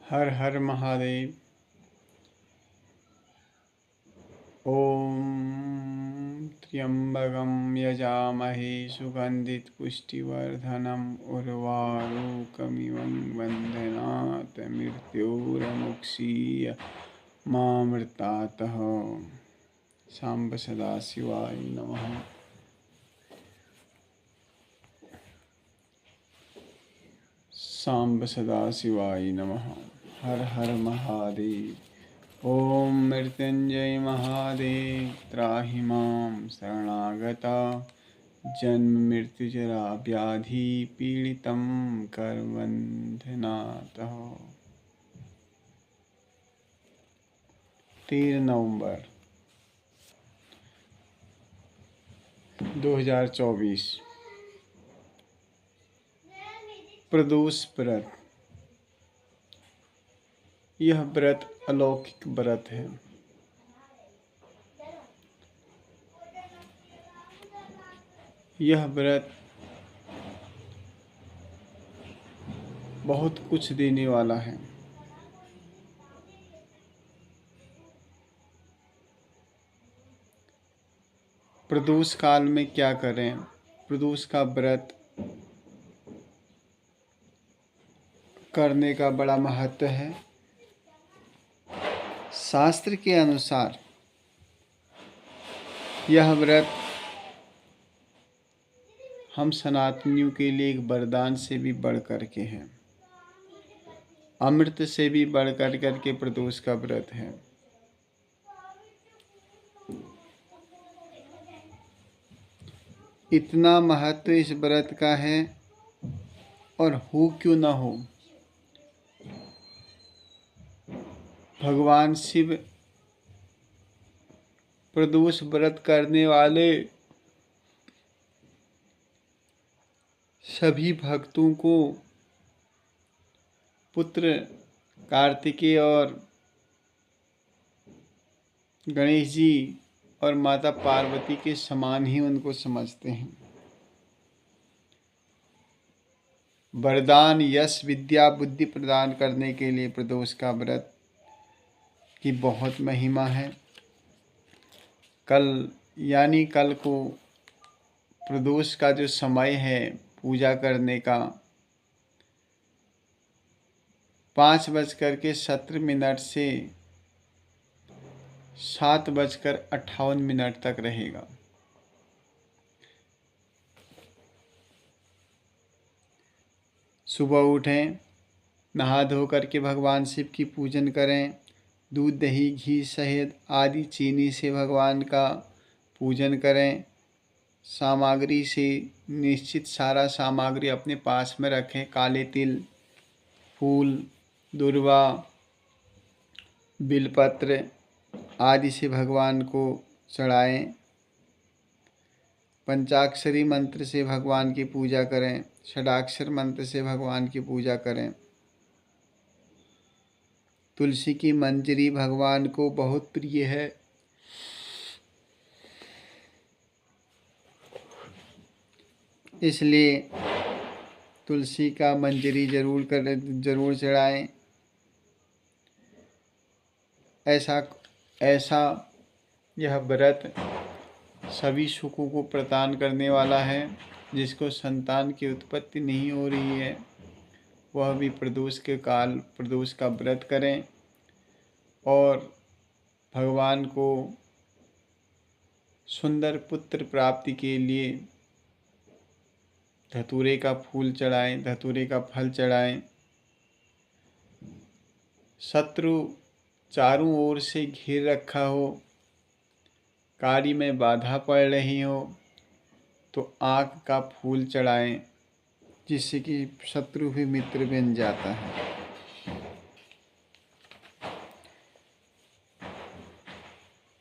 हर हर महादेव। ओम त्र्यंबकं यजामहे सुगंधित पुष्टिवर्धनम् उर्वारुकमिव बन्धनात् मृत्योर्मुक्षीय मामृतातः। सांब सदाशिवाय नमः। सांब सदाशिवाय नमः। हर हर महादेव। ओम मृत्युंजय महादेव त्राहि मां शरणागता जन्म मृत्युजरा व्याधि पीड़ितं करबन्धनातः। 13 नवंबर 2024। प्रदोष व्रत। यह व्रत अलौकिक व्रत है। यह व्रत बहुत कुछ देने वाला है। प्रदोष काल में क्या करें? प्रदोष का व्रत करने का बड़ा महत्व है। शास्त्र के अनुसार यह व्रत हम सनातनियों के लिए एक वरदान से भी बढ़ कर के है, अमृत से भी बढ़ कर के प्रदोष का व्रत है। इतना महत्व इस व्रत का है, और हो क्यों ना हो, भगवान शिव प्रदोष व्रत करने वाले सभी भक्तों को पुत्र कार्तिकेय और गणेश जी और माता पार्वती के समान ही उनको समझते हैं। वरदान, यश, विद्या, बुद्धि प्रदान करने के लिए प्रदोष का व्रत की बहुत महिमा है। कल यानी कल को प्रदोष का जो समय है पूजा करने का 5:17 से 7:58 तक रहेगा। सुबह उठें, नहा धो करके भगवान शिव की पूजन करें। दूध, दही, घी, शहद आदि चीनी से भगवान का पूजन करें। सामग्री से निश्चित सारा सामग्री अपने पास में रखें। काले तिल, फूल, दुर्वा, बिलपत्र आदि से भगवान को चढ़ाएं। पंचाक्षरी मंत्र से भगवान की पूजा करें। षडाक्षर मंत्र से भगवान की पूजा करें। तुलसी की मंजरी भगवान को बहुत प्रिय है। इसलिए तुलसी का मंजरी जरूर चढ़ाएं। ऐसा यह व्रत सभी सुखों को प्रदान करने वाला है। जिसको संतान की उत्पत्ति नहीं हो रही है वह भी प्रदोष का व्रत करें और भगवान को सुंदर पुत्र प्राप्ति के लिए धतूरे का फूल चढ़ाएं, धतूरे का फल चढ़ाएं। शत्रु चारों ओर से घेर रखा हो, कार्य में बाधा पड़ रही हो, तो आँख का फूल चढ़ाएं, जिससे कि शत्रु भी मित्र बन जाता है।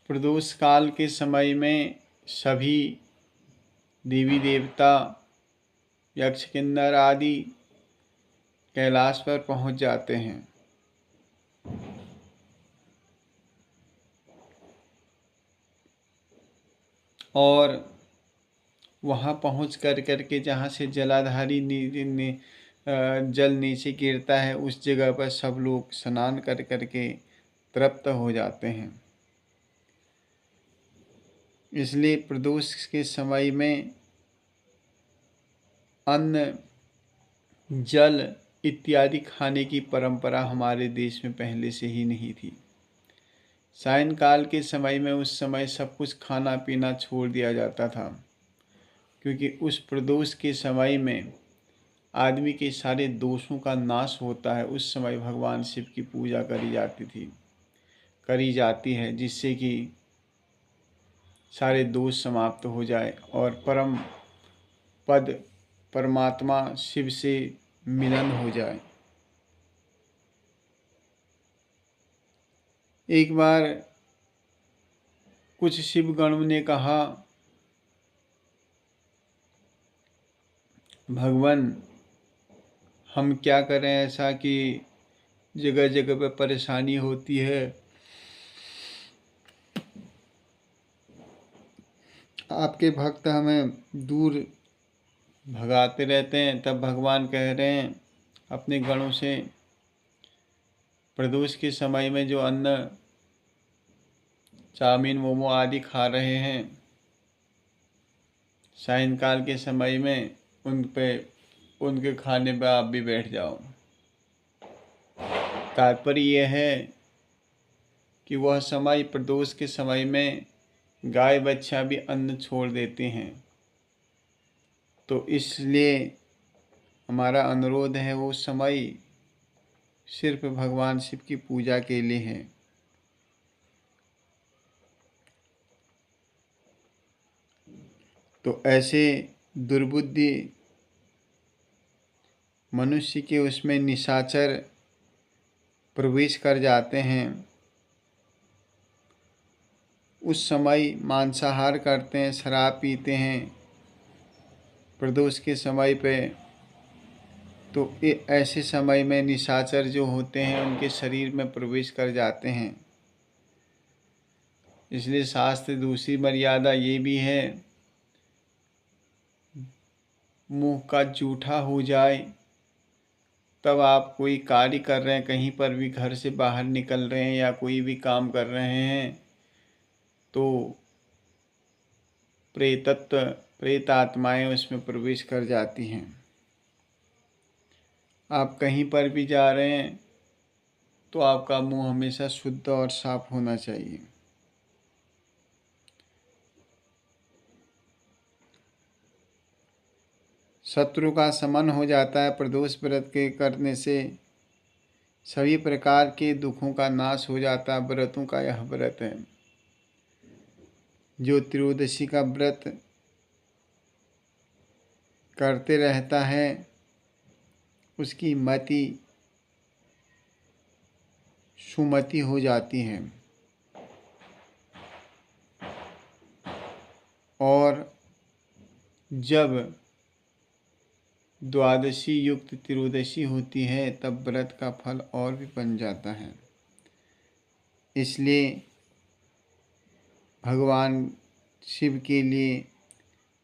प्रदोष काल के समय में सभी देवी देवता, यक्ष, किन्नर आदि कैलाश पर पहुंच जाते हैं। और वहाँ पहुँच कर के जहाँ से जलाधारी जल नीचे गिरता है उस जगह पर सब लोग स्नान कर करके तृप्त हो जाते हैं। इसलिए प्रदोष के समय में अन्न, जल इत्यादि खाने की परंपरा हमारे देश में पहले से ही नहीं थी। सायंकाल के समय में उस समय सब कुछ खाना पीना छोड़ दिया जाता था, क्योंकि उस प्रदोष के समय में आदमी के सारे दोषों का नाश होता है। उस समय भगवान शिव की पूजा करी जाती है, जिससे कि सारे दोष समाप्त हो जाए और परम पद परमात्मा शिव से मिलन हो जाए। एक बार कुछ शिवगणों ने कहा, भगवान हम क्या करें ऐसा कि जगह जगह पे परेशानी होती है, आपके भक्त हमें दूर भगाते रहते हैं। तब भगवान कह रहे हैं अपने गणों से, प्रदोष के समय में जो अन्न चाउमीन मोमो आदि खा रहे हैं, सायंकाल के समय में उनके खाने पर आप भी बैठ जाओ। तात्पर्य यह है कि वह समय प्रदोष के समय में गाय बच्चा भी अन्न छोड़ देते हैं। तो इसलिए हमारा अनुरोध है वो समय सिर्फ भगवान शिव की पूजा के लिए है। तो ऐसे दुर्बुद्धि मनुष्य के उसमें निशाचर प्रवेश कर जाते हैं। उस समय मांसाहार करते हैं, शराब पीते हैं प्रदोष के समय पे। तो ऐसे समय में निशाचर जो होते हैं उनके शरीर में प्रवेश कर जाते हैं। इसलिए शास्त्र दूसरी मर्यादा ये भी है, मुंह का जूठा हो जाए तब आप कोई कार्य कर रहे हैं, कहीं पर भी घर से बाहर निकल रहे हैं या कोई भी काम कर रहे हैं, तो प्रेत आत्माएं उसमें प्रवेश कर जाती हैं। आप कहीं पर भी जा रहे हैं तो आपका मुंह हमेशा शुद्ध और साफ होना चाहिए। शत्रु का शमन हो जाता है प्रदोष व्रत के करने से। सभी प्रकार के दुखों का नाश हो जाता है। व्रतों का यह व्रत है। जो त्रयोदशी का व्रत करते रहता है उसकी मति सुमति हो जाती है और जब द्वादशी युक्त त्रयोदशी होती है तब व्रत का फल और भी बन जाता है। इसलिए भगवान शिव के लिए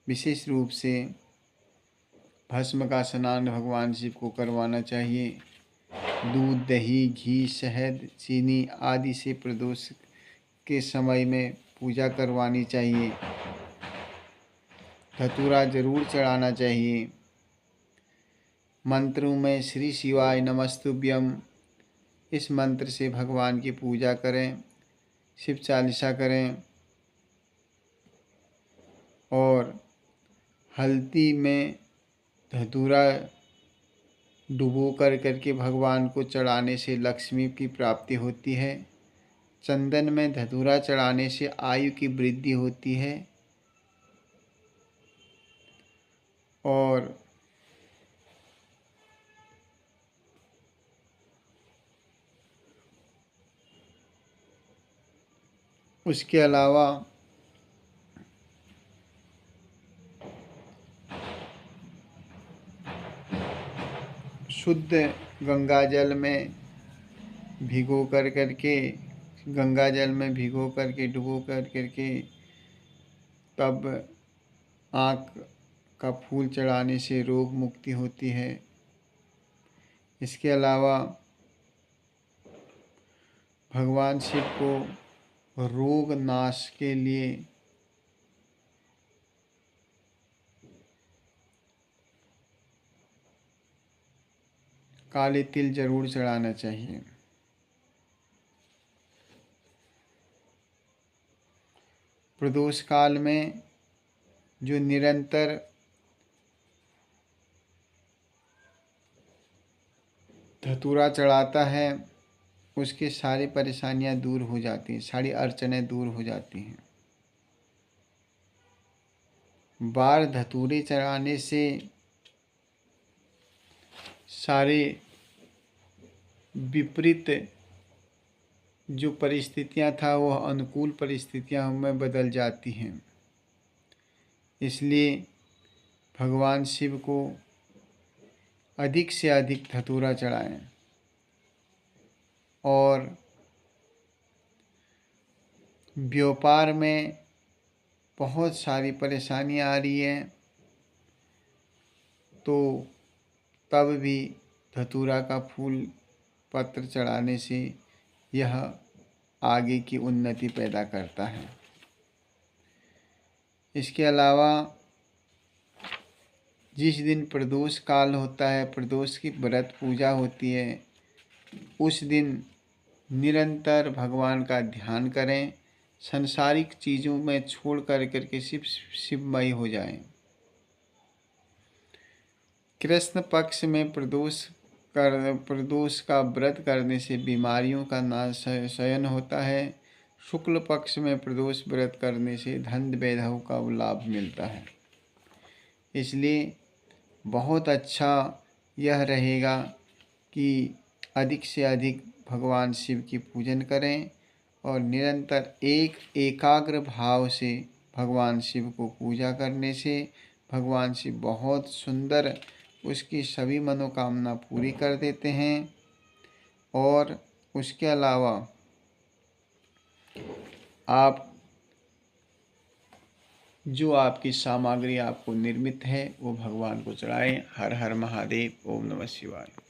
विशेष रूप से भस्म का स्नान भगवान शिव को करवाना चाहिए। दूध, दही, घी, शहद, चीनी आदि से प्रदोष के समय में पूजा करवानी चाहिए। धतूरा जरूर चढ़ाना चाहिए। मंत्रों में श्री शिवाय नमस्तुभ्यम इस मंत्र से भगवान की पूजा करें, शिव चालीसा करें और हल्दी में धतूरा डुबो करके भगवान को चढ़ाने से लक्ष्मी की प्राप्ति होती है। चंदन में धतूरा चढ़ाने से आयु की वृद्धि होती है और उसके अलावा शुद्ध गंगा जल में भिगो करके डुबो करके तब आँख का फूल चढ़ाने से रोग मुक्ति होती है। इसके अलावा भगवान शिव को रोग नाश के लिए काले तिल जरूर चढ़ाना चाहिए। प्रदोष काल में जो निरंतर धतूरा चढ़ाता है उसकी सारी परेशानियां दूर हो जाती हैं, सारी अड़चनें दूर हो जाती हैं। बार धतूरे चढ़ाने से सारे विपरीत जो परिस्थितियां था वो अनुकूल परिस्थितियां में बदल जाती हैं। इसलिए भगवान शिव को अधिक से अधिक धतूरा चढ़ाएं। और व्यापार में बहुत सारी परेशानियां आ रही हैं तो तब भी धतूरा का फूल पत्र चढ़ाने से यह आगे की उन्नति पैदा करता है। इसके अलावा जिस दिन प्रदोष काल होता है, प्रदोष की व्रत पूजा होती है, उस दिन निरंतर भगवान का ध्यान करें, संसारिक चीज़ों में छोड़ करके सिर्फ शिवमय हो जाएं। कृष्ण पक्ष में प्रदोष का व्रत करने से बीमारियों का नाशयन होता है। शुक्ल पक्ष में प्रदोष व्रत करने से धन वैभव का लाभ मिलता है। इसलिए बहुत अच्छा यह रहेगा कि अधिक से अधिक भगवान शिव की पूजन करें और निरंतर एकाग्र भाव से भगवान शिव को पूजा करने से भगवान शिव बहुत सुंदर उसकी सभी मनोकामना पूरी कर देते हैं। और उसके अलावा आप जो आपकी सामग्री आपको निर्मित है वो भगवान को चढ़ाएं। हर हर महादेव। ओम नमः शिवाय।